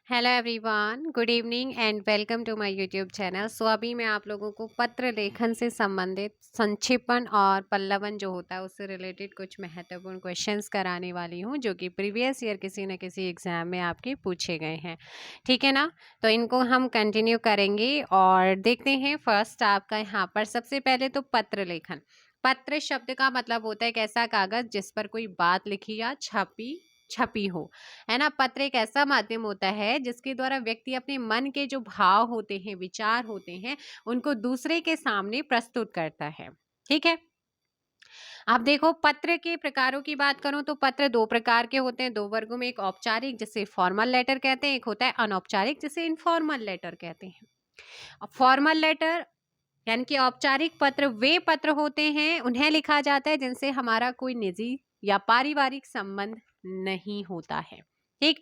Hello everyone, good evening and welcome to my YouTube channel. So अभी मैं आप लोगों को पत्र लेखन से संबंधित संक्षिप्पन और पल्लवन जो होता है उससे रिलेटेड कुछ महत्वपूर्ण क्वेश्चंस कराने वाली हूं, जो कि प्रीवियस ईयर किसी न किसी एग्जाम में आपके पूछे गए हैं। ठीक है ना? तो इनको हम कंटिन्यू करेंगे और देखते हैं। फर्स्ट आपका यहाँ पर सबसे पहले तो पत्र लेखन। पत्र शब्द का मतलब होता है एक ऐसा कागज जिस पर कोई बात लिखी या छपी छपी हो, है ना। पत्र एक ऐसा माध्यम होता है जिसके द्वारा व्यक्ति अपने मन के जो भाव होते हैं, विचार होते हैं, उनको दूसरे के सामने प्रस्तुत करता है। ठीक है। अब देखो, पत्र के प्रकारों की बात करूं तो पत्र दो प्रकार के होते हैं, दो वर्गों में। एक औपचारिक जिसे फॉर्मल लेटर कहते हैं, एक होता है अनौपचारिक जिसे इनफॉर्मल लेटर कहते हैं। फॉर्मल लेटर यानी कि औपचारिक पत्र वे पत्र होते हैं, उन्हें लिखा जाता है जिनसे हमारा कोई निजी या पारिवारिक संबंध नहीं होता है। ठीक।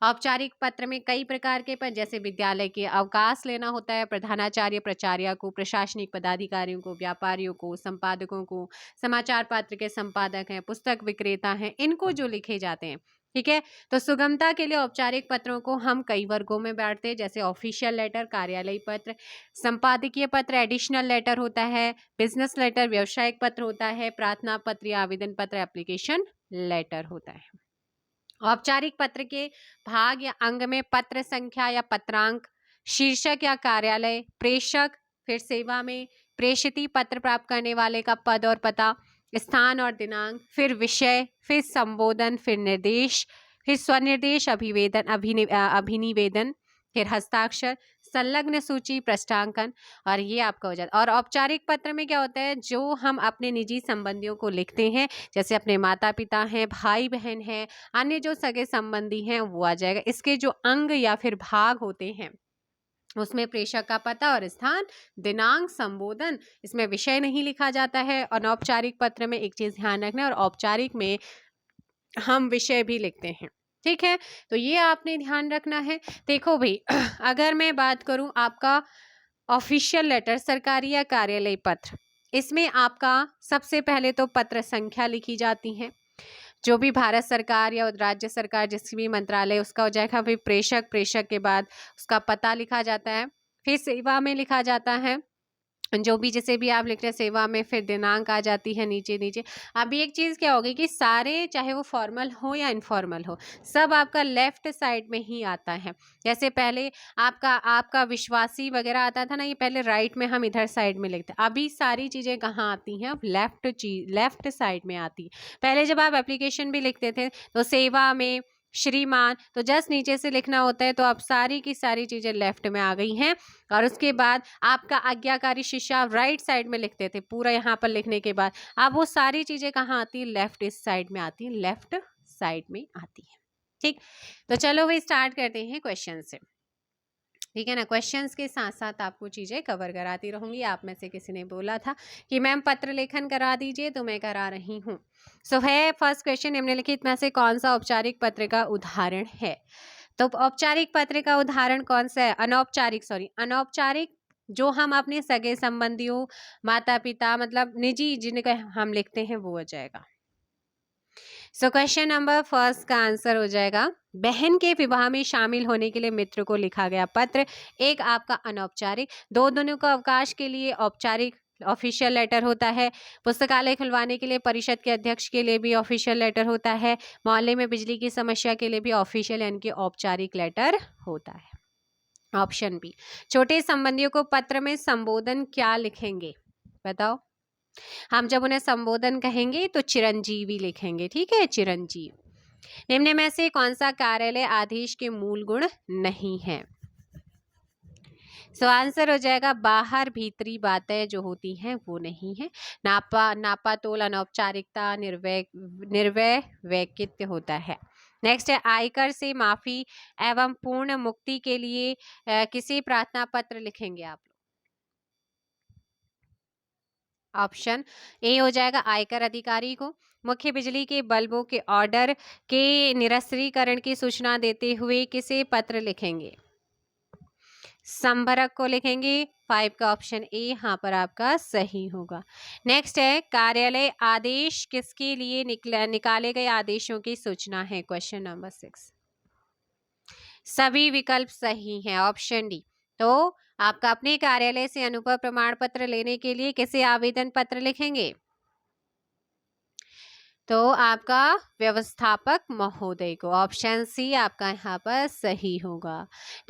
औपचारिक पत्र में कई प्रकार के पद, जैसे विद्यालय के अवकाश लेना होता है, प्रधानाचार्य प्राचार्य को, प्रशासनिक पदाधिकारियों को, व्यापारियों को, संपादकों को, समाचार पत्र के संपादक हैं, पुस्तक विक्रेता हैं, इनको जो लिखे जाते हैं। ठीक है। तो सुगमता के लिए औपचारिक पत्रों को हम कई वर्गों में बांटते हैं, जैसे ऑफिशियल लेटर, कार्यालयी पत्र, संपादकीय पत्र, एडिशनल लेटर होता है, बिजनेस लेटर, व्यवसायिक पत्र होता है, प्रार्थना पत्र या आवेदन पत्र, एप्लीकेशन लेटर होता है। औपचारिक पत्र के भाग या अंग में पत्र संख्या या पत्रांक, शीर्षक या कार्यालय, प्रेषक, फिर सेवा में प्रेषित पत्र प्राप्त करने वाले का पद और पता, स्थान और दिनांक, फिर विषय, फिर संबोधन, फिर निर्देश, फिर स्वनिर्देश, अभिवेदन, अभिनिवेदन, फिर हस्ताक्षर, संलग्न सूची, प्रष्टांकन, और ये आपका हो जाता है। और औपचारिक पत्र में क्या होता है, जो हम अपने निजी संबंधियों को लिखते हैं, जैसे अपने माता पिता हैं, भाई बहन हैं, अन्य जो सगे संबंधी हैं, वो आ जाएगा। इसके जो अंग या फिर भाग होते हैं उसमें प्रेषक का पता और स्थान, दिनांक, संबोधन, इसमें विषय नहीं लिखा जाता है। अनौपचारिक पत्र में एक चीज ध्यान रखना है, और औपचारिक में हम विषय भी लिखते हैं। ठीक है। तो ये आपने ध्यान रखना है। देखो भाई, अगर मैं बात करूं आपका ऑफिशियल लेटर, सरकारी या कार्यालय पत्र, इसमें आपका सबसे पहले तो पत्र संख्या लिखी जाती है, जो भी भारत सरकार या राज्य सरकार जिस भी मंत्रालय उसका हो जाएगा। फिर प्रेषक, प्रेषक के बाद उसका पता लिखा जाता है। फिर सेवा में लिखा जाता है, जो भी जैसे भी आप लिख रहे हैं सेवा में, फिर दिनांक आ जाती है नीचे नीचे। अभी एक चीज़ क्या होगी कि सारे, चाहे वो फॉर्मल हो या इनफॉर्मल हो, सब आपका लेफ्ट साइड में ही आता है। जैसे पहले आपका आपका विश्वासी वगैरह आता था ना, ये पहले राइट में हम इधर साइड में लिखते, अभी सारी चीज़ें कहाँ आती हैं, अब लेफ्ट साइड में आती है। पहले जब आप एप्लीकेशन भी लिखते थे तो सेवा में श्रीमान, तो जस्ट नीचे से लिखना होता है, तो अब सारी की सारी चीज़ें लेफ्ट में आ गई हैं। और उसके बाद आपका आज्ञाकारी शिष्य आप राइट साइड में लिखते थे, पूरा यहाँ पर लिखने के बाद अब वो सारी चीजें कहाँ आती है, लेफ्ट इस साइड में आती है, लेफ्ट साइड में आती है। ठीक। तो चलो भाई स्टार्ट करते हैं क्वेश्चन से। ठीक है ना। क्वेश्चंस के साथ साथ आपको चीजें कवर कराती रहूंगी। आप में से किसी ने बोला था कि मैम पत्र लेखन करा दीजिए, तो मैं करा रही हूँ। सो है फर्स्ट क्वेश्चन, निम्नलिखित में से कौन सा औपचारिक पत्र का उदाहरण है? तो औपचारिक पत्र का उदाहरण कौन सा है? अनौपचारिक जो हम अपने सगे संबंधियों, माता पिता, मतलब निजी जिनका हम लिखते हैं, वो हो जाएगा। सो क्वेश्चन नंबर फर्स्ट का आंसर हो जाएगा, बहन के विवाह में शामिल होने के लिए मित्र को लिखा गया पत्र। एक आपका अनौपचारिक, दो दिनों का अवकाश के लिए औपचारिक ऑफिशियल लेटर होता है। पुस्तकालय खुलवाने के लिए परिषद के अध्यक्ष के लिए भी ऑफिशियल लेटर होता है। मोहल्ले में बिजली की समस्या के लिए भी ऑफिशियल यानी कि औपचारिक लेटर होता है। ऑप्शन बी, छोटे संबंधियों को पत्र में संबोधन क्या लिखेंगे? बताओ। हम जब उन्हें संबोधन कहेंगे तो चिरंजीवी लिखेंगे। ठीक है, चिरंजीव। निम्न में से कौन सा कार्यालय आदेश के मूल गुण नहीं है? सो आंसर हो जाएगा, बाहर भीतरी बातें जो होती हैं वो नहीं है। नापा तोल अनौपचारिकता, निर्वय वैकित्य होता है। नेक्स्ट है, आयकर से माफी एवं पूर्ण मुक्ति के लिए किसी प्रार्थना पत्र लिखेंगे आप लोग? ऑप्शन ए हो जाएगा, आयकर अधिकारी को। मुख्य बिजली के बल्बों के ऑर्डर के निरस्तीकरण की सूचना देते हुए किसे पत्र लिखेंगे? संभरक को लिखेंगे। 5 का ऑप्शन ए यहाँ पर आपका सही होगा। नेक्स्ट है, कार्यालय आदेश किसके लिए निकाले गए आदेशों की सूचना है? Question number 6। सभी विकल्प सही हैं, ऑप्शन डी। तो आपका अपने कार्यालय से अनुभव प्रमाण पत्र लेने के लिए किसे आवेदन पत्र लिखेंगे? तो आपका व्यवस्थापक महोदय को, ऑप्शन सी आपका यहाँ पर सही होगा।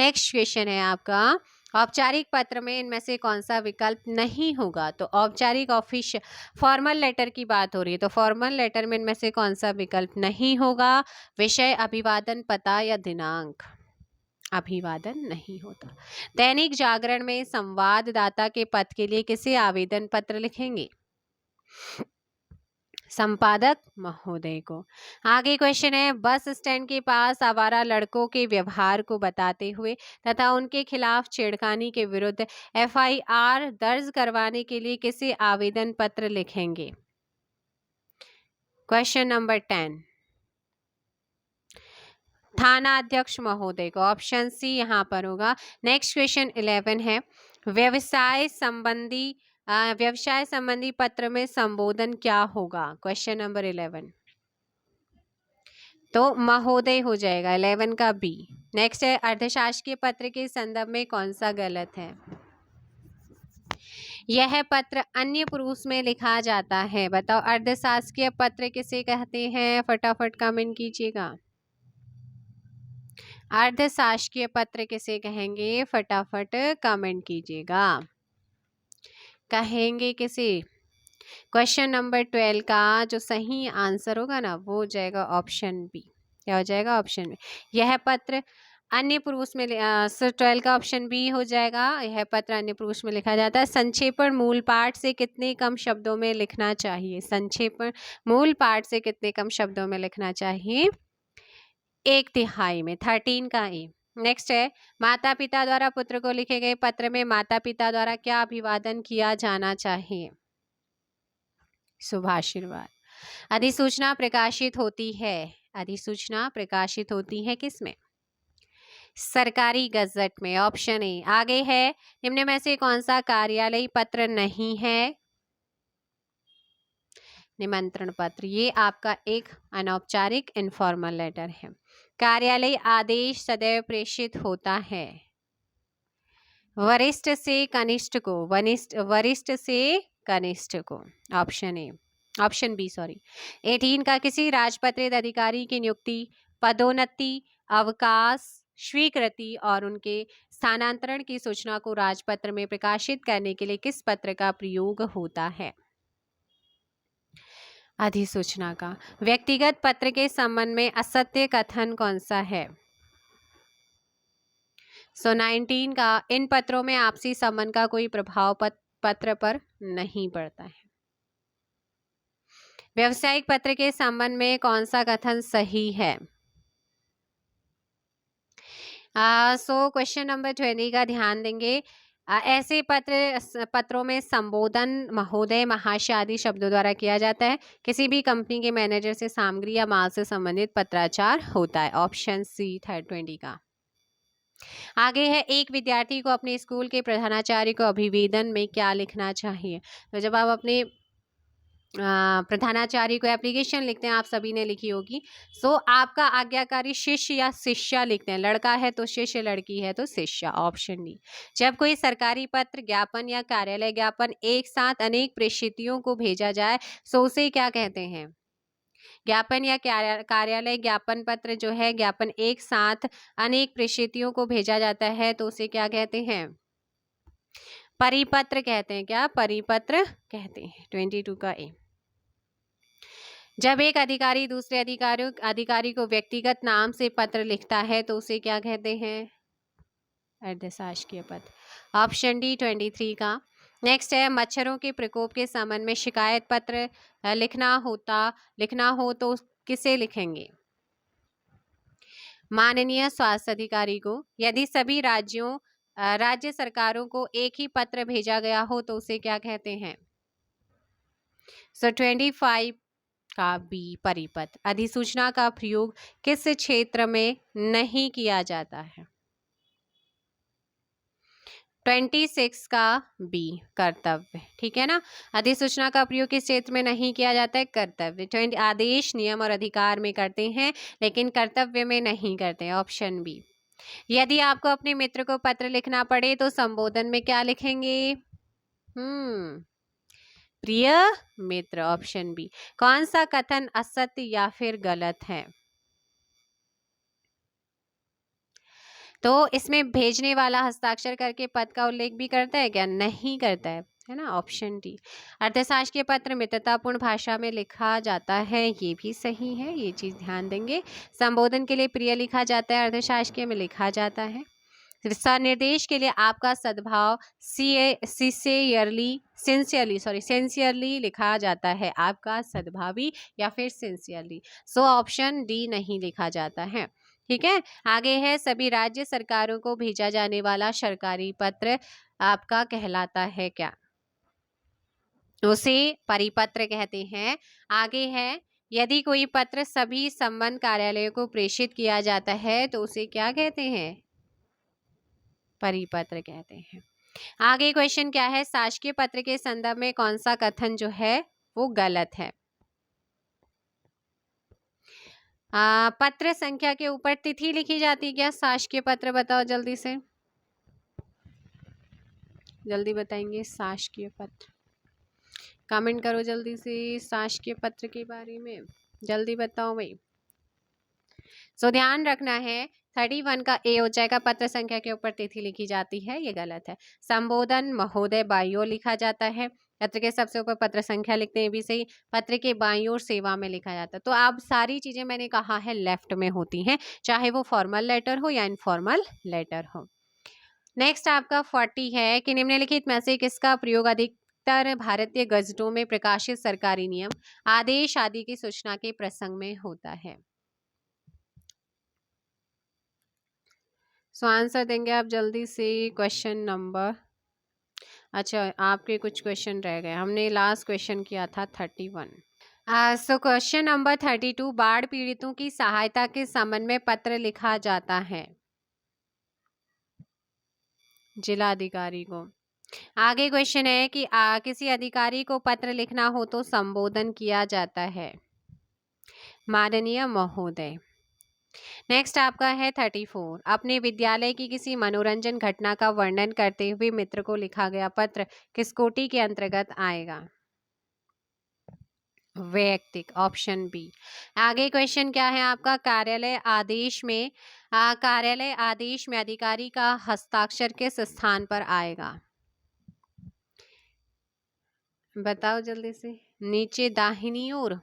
नेक्स्ट क्वेश्चन है आपका, औपचारिक पत्र में इनमें से कौन सा विकल्प नहीं होगा? तो औपचारिक ऑफिस फॉर्मल लेटर की बात हो रही है, तो फॉर्मल लेटर में इनमें से कौन सा विकल्प नहीं होगा? विषय, अभिवादन, पता या दिनांक? अभिवादन नहीं होता। दैनिक जागरण में संवाददाता के पद के लिए किसे आवेदन पत्र लिखेंगे? संपादक महोदय को। आगे क्वेश्चन है, बस स्टैंड के पास आवारा लड़कों के व्यवहार को बताते हुए तथा उनके खिलाफ छेड़खानी के विरुद्ध एफआईआर दर्ज करवाने के लिए किसे आवेदन पत्र लिखेंगे? क्वेश्चन नंबर 10, थाना अध्यक्ष महोदय को, ऑप्शन सी यहाँ पर होगा। नेक्स्ट क्वेश्चन 11 है, व्यवसाय संबंधी पत्र में संबोधन क्या होगा? क्वेश्चन नंबर 11, तो महोदय हो जाएगा 11 का बी। नेक्स्ट है, अर्धशासकीय पत्र के संदर्भ में कौन सा गलत है? यह पत्र अन्य पुरुष में लिखा जाता है। बताओ अर्धशासकीय पत्र किसे कहते हैं? फटाफट कमेंट कीजिएगा। अर्धशासकीय पत्र किसे कहेंगे? फटाफट कमेंट कीजिएगा। कहेंगे किसे? क्वेश्चन नंबर 12 का जो सही आंसर होगा ना वो हो जाएगा ऑप्शन बी। क्या हो जाएगा? Option B. यह पत्र अन्य पुरुष में 12 का ऑप्शन बी हो जाएगा। यह पत्र अन्य पुरुष में लिखा जाता है। संक्षेपण मूल पाठ से कितने कम शब्दों में लिखना चाहिए? संक्षेपण मूल पाठ से कितने कम शब्दों में लिखना चाहिए? 1/3 में, 13 का ए। नेक्स्ट है, माता पिता द्वारा पुत्र को लिखे गए पत्र में माता पिता द्वारा क्या अभिवादन किया जाना चाहिए? शुभाशीर्वाद। अधिसूचना प्रकाशित होती है, अधिसूचना प्रकाशित होती है किसमें? सरकारी गजट में, ऑप्शन ए। आगे है, निम्न में से कौन सा कार्यालयी पत्र नहीं है? निमंत्रण पत्र। ये आपका एक अनौपचारिक इनफॉर्मल लेटर है। कार्यालय आदेश सदैव प्रेषित होता है वरिष्ठ से कनिष्ठ को, वरिष्ठ से कनिष्ठ को, option A, option B sorry. 18 का, किसी राजपत्रित अधिकारी की नियुक्ति, पदोन्नति, अवकाश, स्वीकृति और उनके स्थानांतरण की सूचना को राजपत्र में प्रकाशित करने के लिए किस पत्र का प्रयोग होता है? अधिसूचना का। व्यक्तिगत पत्र के संबंध में असत्य कथन कौन सा है? 19 का, इन पत्रों में आपसी संबंध का कोई प्रभाव पत्र पर नहीं पड़ता है। व्यावसायिक पत्र के संबंध में कौन सा कथन सही है? क्वेश्चन नंबर 20 का ध्यान देंगे। ऐसे पत्रों में संबोधन महोदय, महाशय आदि शब्दों द्वारा किया जाता है। किसी भी कंपनी के मैनेजर से सामग्री या माल से संबंधित पत्राचार होता है। ऑप्शन सी 20 का। आगे है, एक विद्यार्थी को अपने स्कूल के प्रधानाचार्य को अभिवेदन में क्या लिखना चाहिए? तो जब आप अपने प्रधानाचार्य को एप्लीकेशन लिखते हैं, आप सभी ने लिखी होगी, सो आपका आज्ञाकारी शिष्य या शिष्या लिखते हैं। लड़का है तो शिष्य, लड़की है तो शिष्या, ऑप्शन डी। जब कोई सरकारी पत्र, ज्ञापन या कार्यालय ज्ञापन एक साथ अनेक प्रेषितियों को भेजा जाए सो उसे क्या कहते हैं? ज्ञापन या कार्यालय ज्ञापन पत्र जो है, ज्ञापन एक साथ अनेक प्रेषितियों को भेजा जाता है तो उसे क्या कहते हैं? परिपत्र कहते हैं। क्या? परिपत्र कहते हैं। 22 का ए। जब एक अधिकारी दूसरे अधिकारी को व्यक्तिगत नाम से पत्र लिखता है तो उसे क्या कहते हैं? अर्धशासकीय पत्र, ऑप्शन डी 23 का। नेक्स्ट है, मच्छरों के प्रकोप के संबंध में शिकायत पत्र लिखना हो तो किसे लिखेंगे? माननीय स्वास्थ्य अधिकारी को। यदि सभी राज्य सरकारों को एक ही पत्र भेजा गया हो तो उसे क्या कहते हैं? 25 का बी, परिपत्र। अधिसूचना का प्रयोग किस क्षेत्र में नहीं किया जाता है? 26 का बी, कर्तव्य। ठीक है ना। अधिसूचना का प्रयोग किस क्षेत्र में नहीं किया जाता है? कर्तव्य। आदेश, नियम और अधिकार में करते हैं लेकिन कर्तव्य में नहीं करते हैं, ऑप्शन बी। यदि आपको अपने मित्र को पत्र लिखना पड़े तो संबोधन में क्या लिखेंगे? प्रिय मित्र, ऑप्शन बी। कौन सा कथन असत्य या फिर गलत है? तो इसमें भेजने वाला हस्ताक्षर करके पद का उल्लेख भी करता है क्या? नहीं करता है ना, ऑप्शन डी। अर्थशास्त्रीय पत्र मित्रतापूर्ण भाषा में लिखा जाता है, ये भी सही है, ये चीज ध्यान देंगे। संबोधन के लिए प्रिय लिखा जाता है, अर्थशास्त्रीय में लिखा जाता है। निर्देश के लिए आपका सद्भाव सिंसियरली लिखा जाता है, आपका सद्भावी या फिर सिंसियरली। सो ऑप्शन डी नहीं लिखा जाता है। ठीक है, आगे है सभी राज्य सरकारों को भेजा जाने वाला सरकारी पत्र आपका कहलाता है क्या? उसे परिपत्र कहते हैं। आगे है यदि कोई पत्र सभी संबंध कार्यालयों को प्रेषित किया जाता है तो उसे क्या कहते हैं? परिपत्र कहते हैं। आगे क्वेश्चन क्या है? शासकीय पत्र के संदर्भ में कौन सा कथन जो है वो गलत है? पत्र संख्या के ऊपर तिथि लिखी जाती है क्या शासकीय पत्र? बताओ जल्दी से, जल्दी बताएंगे शासकीय पत्र, कमेंट करो जल्दी से शासकीय पत्र के बारे में, जल्दी बताओ भाई। सो ध्यान रखना है 31 का ए हो जाएगा, पत्र संख्या के ऊपर तिथि लिखी जाती है, ये गलत है। संबोधन महोदय बाईं ओर लिखा जाता है, पत्र के सबसे ऊपर पत्र संख्या लिखते हैं, भी सही। पत्र के बाईं ओर सेवा में लिखा जाता है। तो आप सारी चीजें मैंने कहा है लेफ्ट में होती हैं, चाहे वो फॉर्मल लेटर हो या इनफॉर्मल लेटर हो। नेक्स्ट आपका 40 है कि निम्नलिखित में से किसका प्रयोग अधिकतर भारतीय गजटों में प्रकाशित सरकारी नियम, आदेश आदि की सूचना के प्रसंग में होता है? सो आंसर देंगे आप जल्दी से। क्वेश्चन नंबर, अच्छा आपके कुछ क्वेश्चन रह गए, हमने लास्ट क्वेश्चन किया था 31। सो क्वेश्चन नंबर 32, बाढ़ पीड़ितों की सहायता के संबंध में पत्र लिखा जाता है जिलाधिकारी को। आगे क्वेश्चन है कि किसी अधिकारी को पत्र लिखना हो तो संबोधन किया जाता है माननीय महोदय। नेक्स्ट आपका है 34, अपने विद्यालय की किसी मनोरंजन घटना का वर्णन करते हुए मित्र को लिखा गया पत्र किस कोटि के अंतर्गत आएगा? वैयक्तिक, ऑप्शन बी। आगे क्वेश्चन क्या है आपका? कार्यालय आदेश में अधिकारी का हस्ताक्षर किस स्थान पर आएगा? बताओ जल्दी से, नीचे दाहिनी ओर।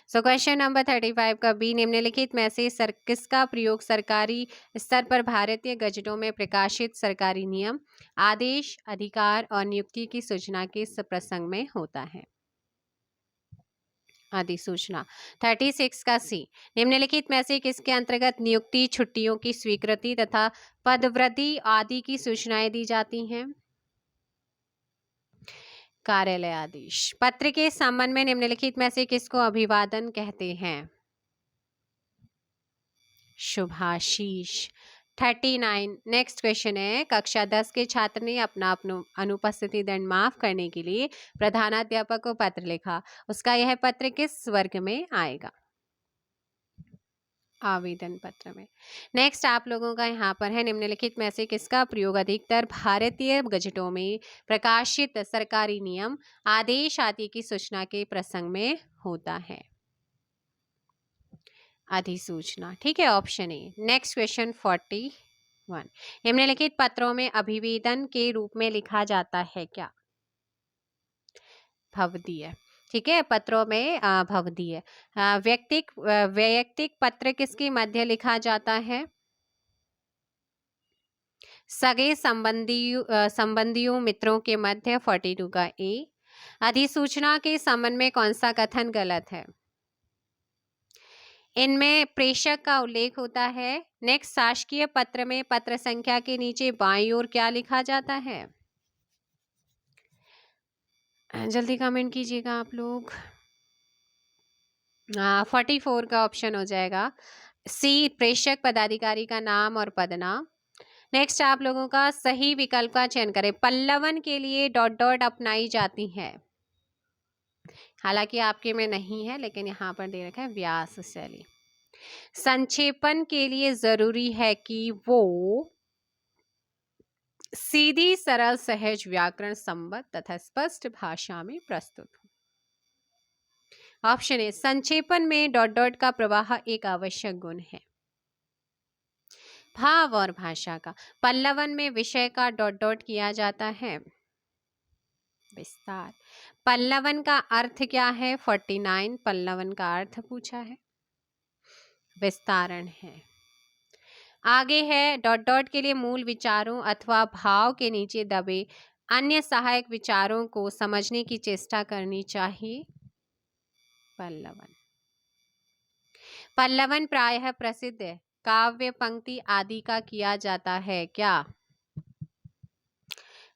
सो क्वेश्चन नंबर 35 का बी, निम्नलिखित में से किसका प्रयोग सरकारी स्तर पर भारतीय गजटों में प्रकाशित सरकारी नियम, आदेश, अधिकार और नियुक्ति की सूचना के प्रसंग में होता है? अधिसूचना। 36 का सी, निम्नलिखित में से किसके अंतर्गत नियुक्ति, छुट्टियों की स्वीकृति तथा पदवृद्धि आदि की सूचनाएं दी जाती हैं? कार्यालय आदेश। पत्र के संबंध में निम्नलिखित में से किसको अभिवादन कहते हैं? शुभाशीष। 39, नेक्स्ट क्वेश्चन है, कक्षा 10 के छात्र ने अपना अनुपस्थिति दंड माफ करने के लिए प्रधानाध्यापक को पत्र लिखा, उसका यह पत्र किस वर्ग में आएगा? आवेदन पत्र में। नेक्स्ट आप लोगों का यहाँ पर है, निम्नलिखित में से किसका प्रयोग अधिकतर भारतीय गजटों में प्रकाशित सरकारी नियम, आदेश आदि की सूचना के प्रसंग में होता है? अधिसूचना। ठीक है, ऑप्शन ए। नेक्स्ट क्वेश्चन 41, निम्नलिखित पत्रों में अभिवेदन के रूप में लिखा जाता है क्या? भवदीय। ठीक है, पत्रों में भवदीय। वैयक्तिक पत्र किसके मध्य लिखा जाता है? सगे संबंधियों मित्रों के मध्य, 42 का ए। अधिसूचना के संबंध में कौन सा कथन गलत है? इनमें प्रेषक का उल्लेख होता है। नेक्स्ट, शासकीय पत्र में पत्र संख्या के नीचे बाईं ओर क्या लिखा जाता है? जल्दी कमेंट कीजिएगा आप लोग। 44 का ऑप्शन हो जाएगा सी, प्रेषक पदाधिकारी का नाम और पदनाम। नेक्स्ट आप लोगों का सही विकल्प का चयन करें। पल्लवन के लिए डॉट डॉट अपनाई जाती है, हालांकि आपके में नहीं है लेकिन यहाँ पर दे रखा है व्यास शैली। संक्षेपण के लिए जरूरी है कि वो सीधी, सरल, सहज, व्याकरण संबद्ध तथा स्पष्ट भाषा में प्रस्तुत हो। ऑप्शन ए, संक्षेपण में डॉट डॉट का प्रवाह एक आवश्यक गुण है। भाव और भाषा का, पल्लवन में विषय का डॉट डॉट किया जाता है। विस्तार, पल्लवन का अर्थ क्या है? 49 पल्लवन का अर्थ पूछा है। विस्तारण है। आगे है डॉट डॉट के लिए मूल विचारों अथवा भाव के नीचे दबे अन्य सहायक विचारों को समझने की चेष्टा करनी चाहिए। पल्लवन, पल्लवन प्रायः प्रसिद्ध काव्य पंक्ति आदि का किया जाता है क्या?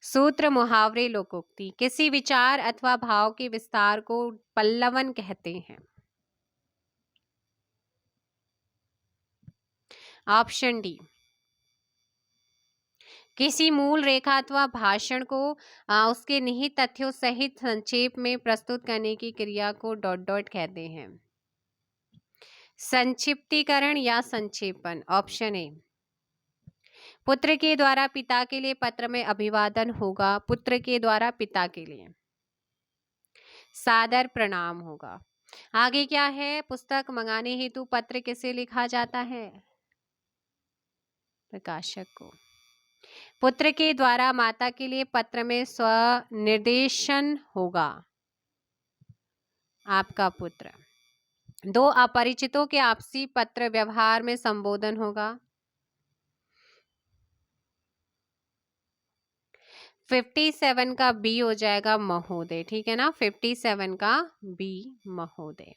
सूत्र, मुहावरे, लोकोक्ति। किसी विचार अथवा भाव के विस्तार को पल्लवन कहते हैं। ऑप्शन डी, किसी मूल रेखा अथवा भाषण को उसके निहित तथ्यों सहित संक्षेप में प्रस्तुत करने की क्रिया को डॉट डॉट कहते हैं। संक्षिप्तीकरण या संक्षेपण। ऑप्शन ए, पुत्र के द्वारा पिता के लिए पत्र में अभिवादन होगा। पुत्र के द्वारा पिता के लिए सादर प्रणाम होगा। आगे क्या है? पुस्तक मंगाने हेतु पत्र किसे लिखा जाता है? प्रकाशक को। पुत्र के द्वारा माता के लिए पत्र में स्वनिर्देशन होगा। आपका पुत्र। दो अपरिचितों के आपसी पत्र व्यवहार में संबोधन होगा। 57 का बी हो जाएगा महोदय। ठीक है ना, 57 का बी महोदय।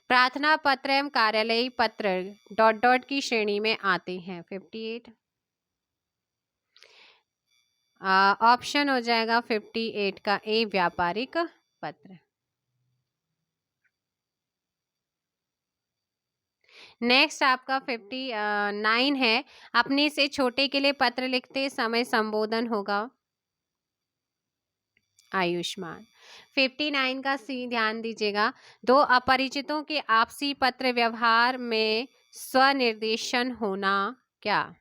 प्रार्थना पत्र एवं कार्यालयी पत्र डॉट डॉट की श्रेणी में आते हैं। 58 ऑप्शन हो जाएगा 58 का ए, व्यापारिक पत्र। नेक्स्ट आपका 59 है, अपने से छोटे के लिए पत्र लिखते समय संबोधन होगा। आयुष्मान। 59 का सी ध्यान दीजिएगा, दो अपरिचितों के आपसी पत्र व्यवहार में स्वनिर्देशन होना क्या?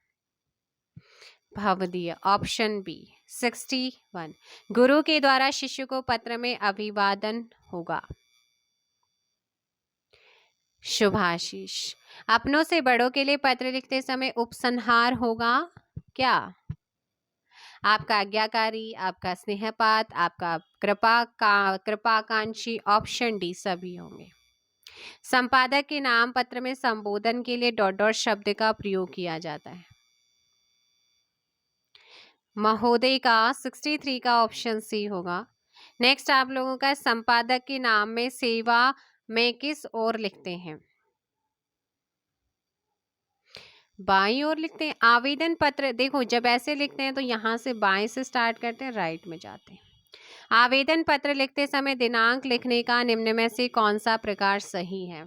भवदीय। Option B. 61 गुरु के द्वारा शिष्य को पत्र में अभिवादन होगा। शुभाशीष। अपनों से बड़ों के लिए पत्र लिखते समय उपसंहार होगा क्या? आपका आज्ञाकारी, आपका स्नेहपात, आपका कृपाकांक्षी। ऑप्शन डी सभी होंगे। संपादक के नाम पत्र में संबोधन के लिए डॉट डॉट शब्द का प्रयोग किया जाता है। महोदय का 63 का ऑप्शन सी होगा। नेक्स्ट आप लोगों का संपादक के नाम में सेवा में किस ओर लिखते हैं? बाईं ओर लिखते हैं। आवेदन पत्र, देखो जब ऐसे लिखते हैं तो यहाँ से बाएं से स्टार्ट करते हैं, राइट में जाते हैं। आवेदन पत्र लिखते समय दिनांक लिखने का निम्न में से कौन सा प्रकार सही है?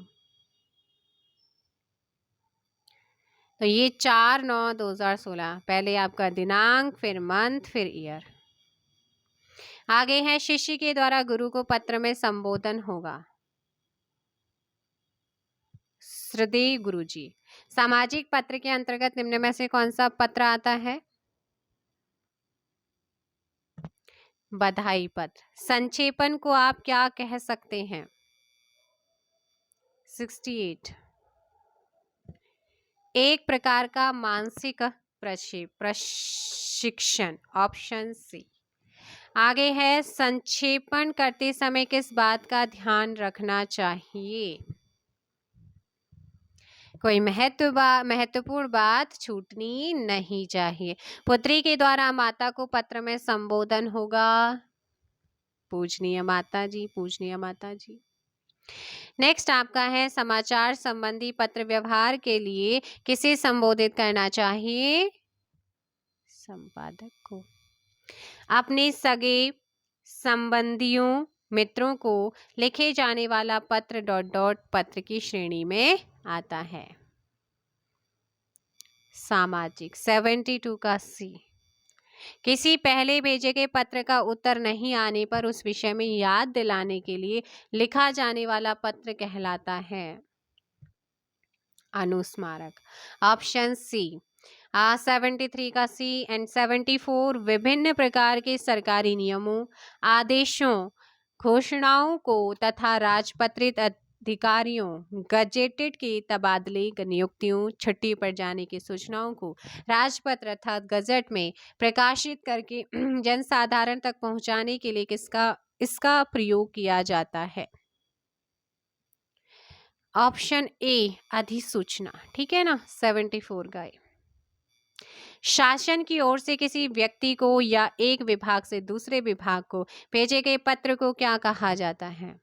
तो ये 4/9/2016, पहले आपका दिनांक, फिर मंथ, फिर ईयर। आगे है शिष्य के द्वारा गुरु को पत्र में संबोधन होगा। श्रद्धेय गुरुजी। सामाजिक पत्र के अंतर्गत निम्न में से कौन सा पत्र आता है? बधाई पत्र। संक्षेपण को आप क्या कह सकते हैं? 68 एक प्रकार का मानसिक प्रशिक्षण। Option C. आगे है संक्षेपण करते समय किस बात का ध्यान रखना चाहिए? कोई महत्वपूर्ण बात छूटनी नहीं चाहिए। पुत्री के द्वारा माता को पत्र में संबोधन होगा। पूजनीय माता जी, पूजनीय माता जी। नेक्स्ट आपका है समाचार संबंधी पत्र व्यवहार के लिए किसे संबोधित करना चाहिए? संपादक को। अपने सगे संबंधियों मित्रों को लिखे जाने वाला पत्र डॉट डॉट पत्र की श्रेणी में आता है। सामाजिक। 72 का सी। किसी पहले भेजे गए पत्र का उत्तर नहीं आने पर उस विषय में याद दिलाने के लिए लिखा जाने वाला पत्र कहलाता है। अनुस्मारक। ऑप्शन सी 73 का सी एंड 74 विभिन्न प्रकार के सरकारी नियमों, आदेशों, घोषणाओं को तथा राजपत्रित अधिकारियों, गजेटेड के तबादले, नियुक्तियों, छुट्टी पर जाने की सूचनाओं को राजपत्र अर्थात गजट में प्रकाशित करके जनसाधारण तक पहुंचाने के लिए इसका प्रयोग किया जाता है। ऑप्शन ए अधिसूचना। ठीक है ना, 74 का। शासन की ओर से किसी व्यक्ति को या एक विभाग से दूसरे विभाग को भेजे गए पत्र को क्या कहा जाता है?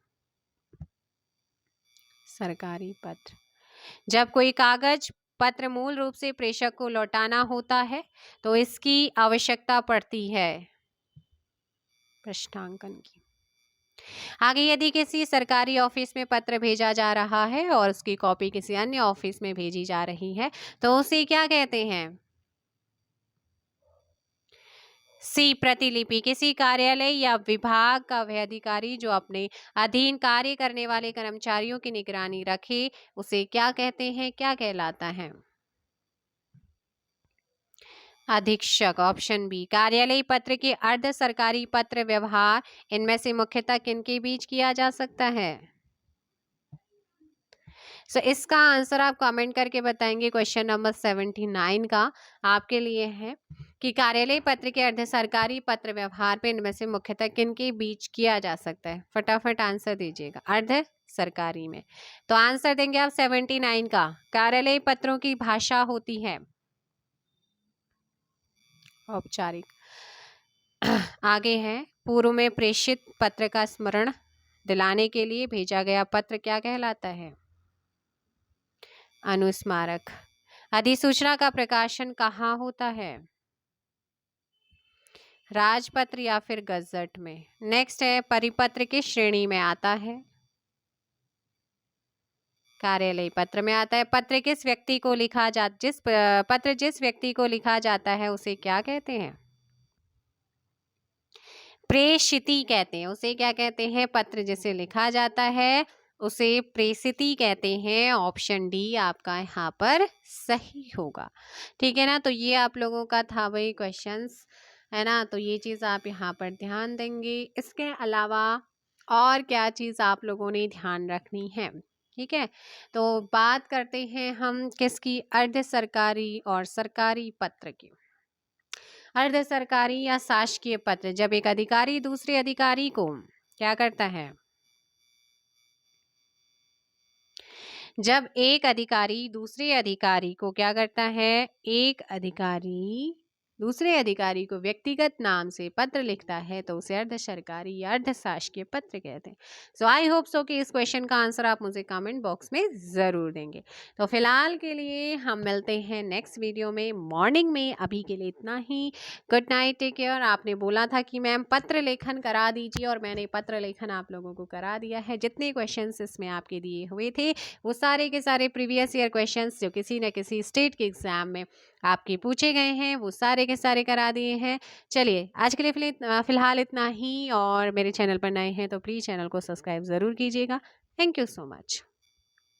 सरकारी पत्र। जब कोई कागज पत्र मूल रूप से प्रेषक को लौटाना होता है तो इसकी आवश्यकता पड़ती है पृष्ठांकन की। आगे यदि किसी सरकारी ऑफिस में पत्र भेजा जा रहा है और उसकी कॉपी किसी अन्य ऑफिस में भेजी जा रही है तो उसे क्या कहते हैं? सी प्रतिलिपि। किसी कार्यालय या विभाग का वह अधिकारी जो अपने अधीन कार्य करने वाले कर्मचारियों की निगरानी रखे उसे क्या कहते हैं, क्या कहलाता है? अधीक्षक। Option B. कार्यालयी पत्र के अर्ध सरकारी पत्र व्यवहार इनमें से मुख्यतः किनके बीच किया जा सकता है? इसका आंसर आप कमेंट करके बताएंगे। क्वेश्चन नंबर 79 का आपके लिए है कि कार्यालय पत्र के अर्ध सरकारी पत्र व्यवहार पे इनमें से मुख्यतः किनके बीच किया जा सकता है? फटाफट आंसर दीजिएगा। अर्ध सरकारी में तो आंसर देंगे आप 79 का। कार्यालय पत्रों की भाषा होती है औपचारिक। आगे है पूर्व में प्रेषित पत्र का स्मरण दिलाने के लिए भेजा गया पत्र क्या कहलाता है? अनुस्मारक। अधिसूचना का प्रकाशन कहाँ होता है? राजपत्र या फिर गजट में। नेक्स्ट है परिपत्र किस श्रेणी में आता है? कार्यालय पत्र में आता है। पत्र जिस व्यक्ति को लिखा जाता है उसे क्या कहते हैं? प्रेषिती कहते हैं। उसे क्या कहते हैं? पत्र जिसे लिखा जाता है उसे प्रेषिती कहते हैं। ऑप्शन डी आपका यहाँ पर सही होगा। ठीक है ना, तो ये आप लोगों का था वही क्वेश्चंस, है ना। तो ये चीज़ आप यहाँ पर ध्यान देंगे। इसके अलावा और क्या चीज़ आप लोगों ने ध्यान रखनी है? ठीक है, तो बात करते हैं हम किसकी? अर्ध सरकारी और सरकारी पत्र की। अर्ध सरकारी या शासकीय पत्र, जब एक अधिकारी दूसरे अधिकारी को क्या करता है? जब एक अधिकारी दूसरे अधिकारी को क्या करता है? एक अधिकारी दूसरे अधिकारी को व्यक्तिगत नाम से पत्र लिखता है तो उसे अर्ध सरकारी या अर्ध शासकीय पत्र कहते हैं। सो आई होप सो कि इस क्वेश्चन का आंसर आप मुझे कमेंट बॉक्स में ज़रूर देंगे। तो फिलहाल के लिए हम मिलते हैं नेक्स्ट वीडियो में मॉर्निंग में। अभी के लिए इतना ही। Good night, take care. आपने बोला था कि मैम पत्र लेखन करा दीजिए और मैंने पत्र लेखन आप लोगों को करा दिया है। जितने क्वेश्चन इसमें आपके दिए हुए थे वो सारे के सारे प्रीवियस ईयर क्वेश्चंस जो किसी न किसी स्टेट के एग्जाम में आपके पूछे गए हैं वो सारे के सारे करा दिए हैं। चलिए आज के लिए फिलहाल इतना ही। और मेरे चैनल पर नए हैं तो प्लीज़ चैनल को सब्सक्राइब ज़रूर कीजिएगा। Thank you so much.